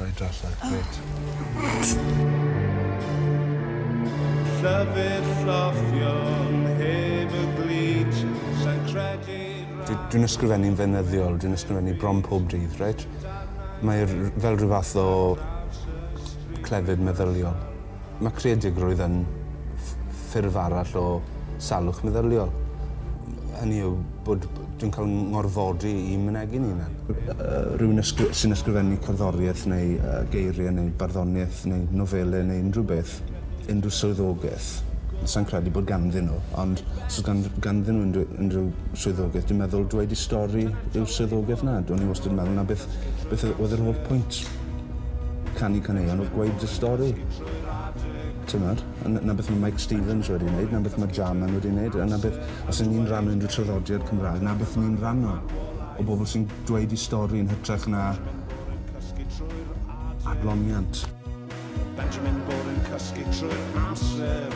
troi drasau, gret. Llyfr lloffion heb y glid sy'n credu... Dwi'n ysgrifennu'n fenyddiol, dwi'n ysgrifennu bron pob dydd, reit? Mae'r fel rhyw fath o clefyd meddyliol. Mae creadigrwydd yn ffurf arall o salwch meddyliol. Hynny yw bod dwi'n cael ngorfodi i mynegu'n hunan. Rhywun sy'n ysgrifennu cerddoriaeth neu geiriau neu barddoniaeth neu nofelau neu unrhyw beth, unrhyw swyddogaeth. Sa'n credu bod ganddyn nhw, ond os ganddyn nhw unrhyw swyddogaeth, dwi'n meddwl dweud i stori yw'r swyddogaeth na. Dwi'n i wastad yn meddwl na beth oedd yr holl pwynt canu caneuon oedd gweud y stori. Na beth mae Mike Stevens wedi wneud, na beth mae Jarman wedi wneud, na beth, os y'n ni'n rhan o unrhyw traddodiad Cymraeg, na beth ni'n rhan o bobl sy'n dweud i stori yn hytrach na adloniant. Benjamin bod yn cysgu trwy'r amser.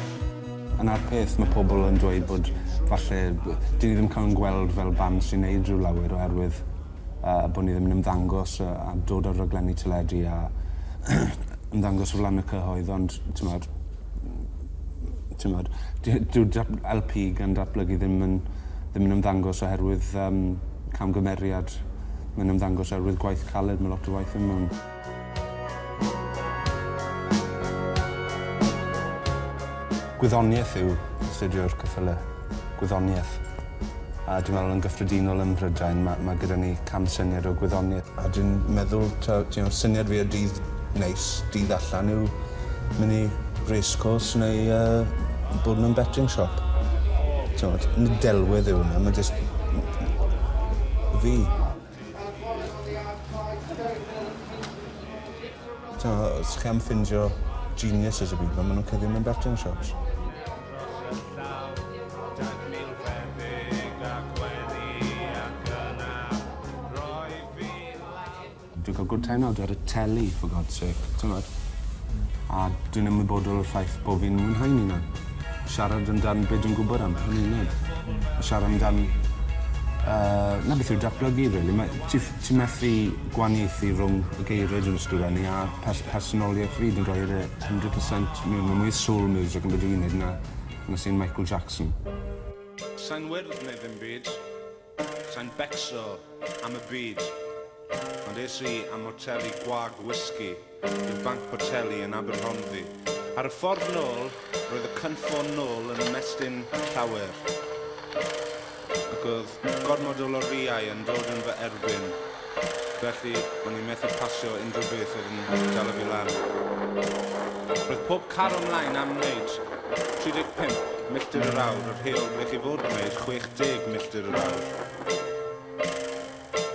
Yna'r peth mae pobl yn dweud bod falle dyn ni ddim cael yn gweld fel band sy'n neud rhyw lawer oherwydd bod ni ddim yn ymddangos a dod ar raglenni teledu a ymddangos o flaen y cyhoedd, ond dyw LP gan Datblygu ddim yn ymddangos oherwydd camgymeriad. Mae'n ymddangos oherwydd gwaith caled, mae lot o waith yn mewn. Gwyddoniaeth yw astudio'r ceffylau. Gwyddoniaeth. A dwi'n meddwl yn gyffredinol ym Mhrydain, mae gyda ni camsyniad o gwyddoniaeth. A dwi'n meddwl, syniad fi o dydd neis, dydd allan yw mynd i racecourse neu bod mewn betting shop. Yn y delwedd yw hwnna, mae jyst fi. Os chi am ffindio geniuses y byd, maen nhw'n cyddio mewn betting shops. Dwi'n cael good time nawr ar y teli, for God's sake. A dwi'n ymwybodol o'r ffaith bod fi'n mwynhau'n hunan. Siarad amdan beth dwi'n gwybod am, yn unig. Siarad amdan... na beth yw datblygu, really. Ti'n methu gwaniaethu rhwng y geiriau dwi'n ysgrifennu a personoliaeth fi. Dwi'n rhoi'r 100% mewn. Mae mwy soul music yn byddu i'n neud na sy'n Michael Jackson. Sa'n wyrdd neu ddim byd. Sa'n becso am y byd. Ond es i am hoteli gwag whisky i'r banc hoteli yn Aberhonddu. Ar y ffordd nôl, roedd y cynffon nôl yn ymestyn llawer. Ac oedd gormod o loriau yn dod yn fy erbyn. Felly, o'n i'n methu pasio unrhyw beth oedd yn dal fi lan. Roedd pob car ymlaen am wneud 35 milltir yr awr, yr heol ble chi fod yn wneud 60 milltir yr awr.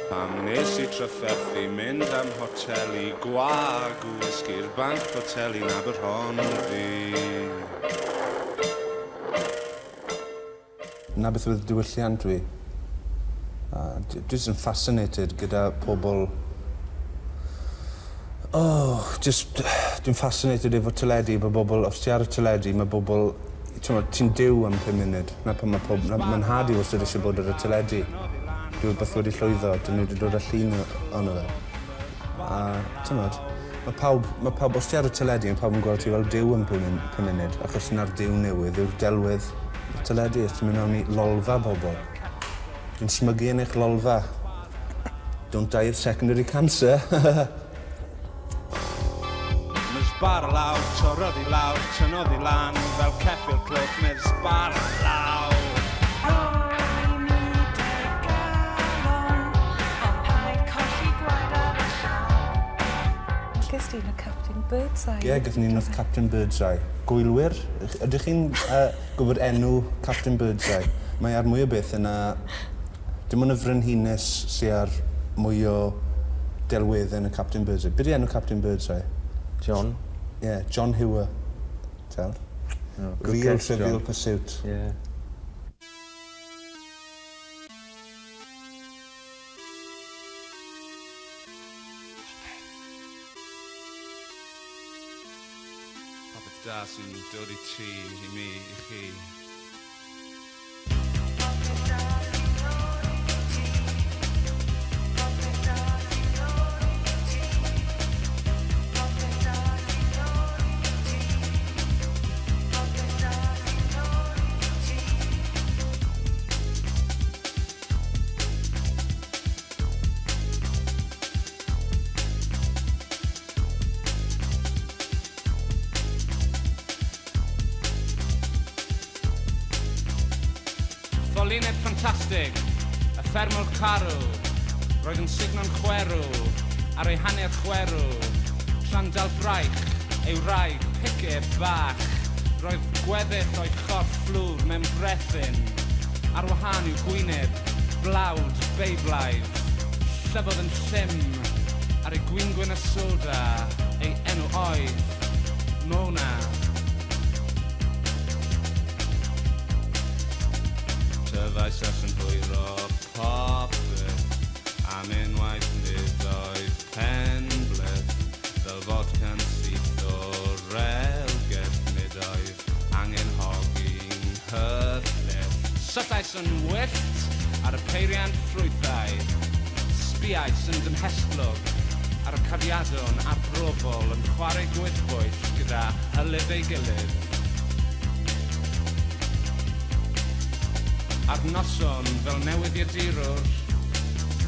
Pam nes i trafferthu mynd am hoteli gwag whisky'r banc hoteli yn Aberhonddu. Na beth oedd diwylliant fi. Dwi'n fascinated gyda pobl... Dwi'n fascinated efo teledu, mae bobl, os ti ar y teledu, mae bobl... Ti'n diw am 5 munud. Mae'n hadi wastad eisiau bod ar y teledu. Dwi'n beth wedi llwyddo, dyn nhw wedi dod â llun ono fe. A, mae pawb, os ti ar y teledu, mae pawb yn gweld ti fel diw am 5 munud, achos yna'r diw newydd yw'r delwedd y teledu, os ti'n mynd awn i lolfa bobl. Dwi'n smygu yn eich lolfa. Don't die of secondary cancer. Mae'r sbar law, torodd i law, tynodd i lan, fel ceffil clwch, mae'r sbar law. Ges ti'n y Captain Birdseye? Ie, gathon ni'n oedd Captain Birdseye. Gwylwyr, ydych chi'n gwybod enw Captain Birdseye? Mae ar mwy o beth yna... Dim ond y frenhines sy'n ar mwy o delweddau yn y Captain Birdseye. Be di enw Captain Birdseye? John? Ie, John Hewer. Tel? Real Trivial Pursuit. Ie. Popeth da sy'n dod i ti, i mi, i chi. Archolineb ffantastig, y ffermwr carw, roedd yn signo'n chwerw, ar ei hanner chwerw, Trandal braich, ei wraig, picib bach, roedd gweddill o'i chorff fflwr mewn brethyn, ar wahân i'w gwyneb, blawd, beiblaidd, llyfodd yn llym, ar ei gwingwyn y soda, ei enw oedd, Mona. Tyfais as yn hwyro popeth, am unwaith nid oedd penbleth, fel fod can syth o relgell nid oedd angen hogi'n hylleth. Syllais yn wyllt ar y peiriant ffrwythau, sbiais yn dymhesglwg ar y cariadon a'r brofol yn chwarae gwyddbwyll gyda hylif ei gilydd. Ar noson fel newyddiadurwr,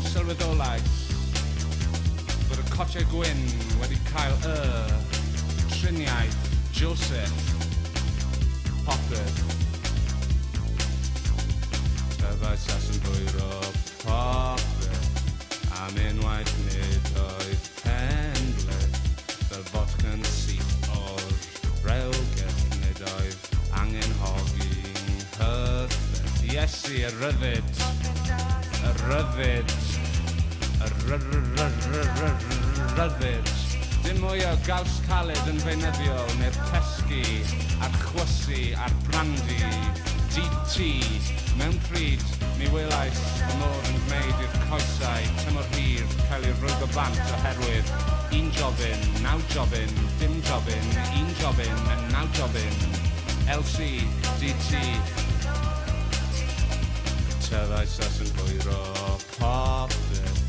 sylweddolais bod y cotiau gwyn wedi cael triniaeth Joseph Pop Peth. Tyfais as yn hwyro popeth, am unwaith nid oedd penbleth, fel fodca'n syth o'r rewgell nid oedd angen hogi'n hylleth. Iesu, y ryddid, y ryddid, y ryddid. Dim mwy o gaws caled yn feunyddiol neu'r pesgi, a'r chwysu, a'r brandi, DT. Mewn pryd, mi welais y modd yn gwneud i'r coesau tymor hir cael ei rwygo bant oherwydd un jobyn, naw jobyn, dim jobyn, un jobyn, naw jobyn. LC, DT. Tyfais as yn hwyro popeth,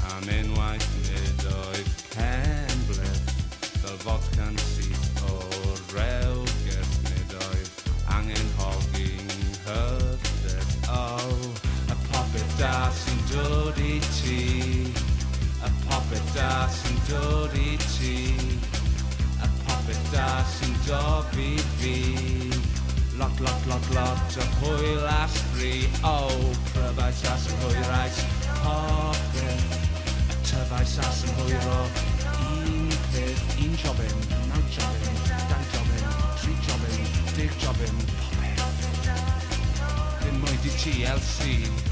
am unwaith nid oedd cenbleth, fel fodca'n syth o'r rewgell nid oedd angen hogi'n hylleth. Oh, y popeth da sy'n dod i ti, y popeth da sy'n dod i ti, y popeth da sy'n dofi fi. Lot o hwyl a sbri, oh, pryfais as yn hwyrais popeth, y tyfais as yn hwyro un peth, un jobyn, naw jobyn, dau jobyn, tri jobyn, 10 jobyn, popeth. Dim mwy di TLC.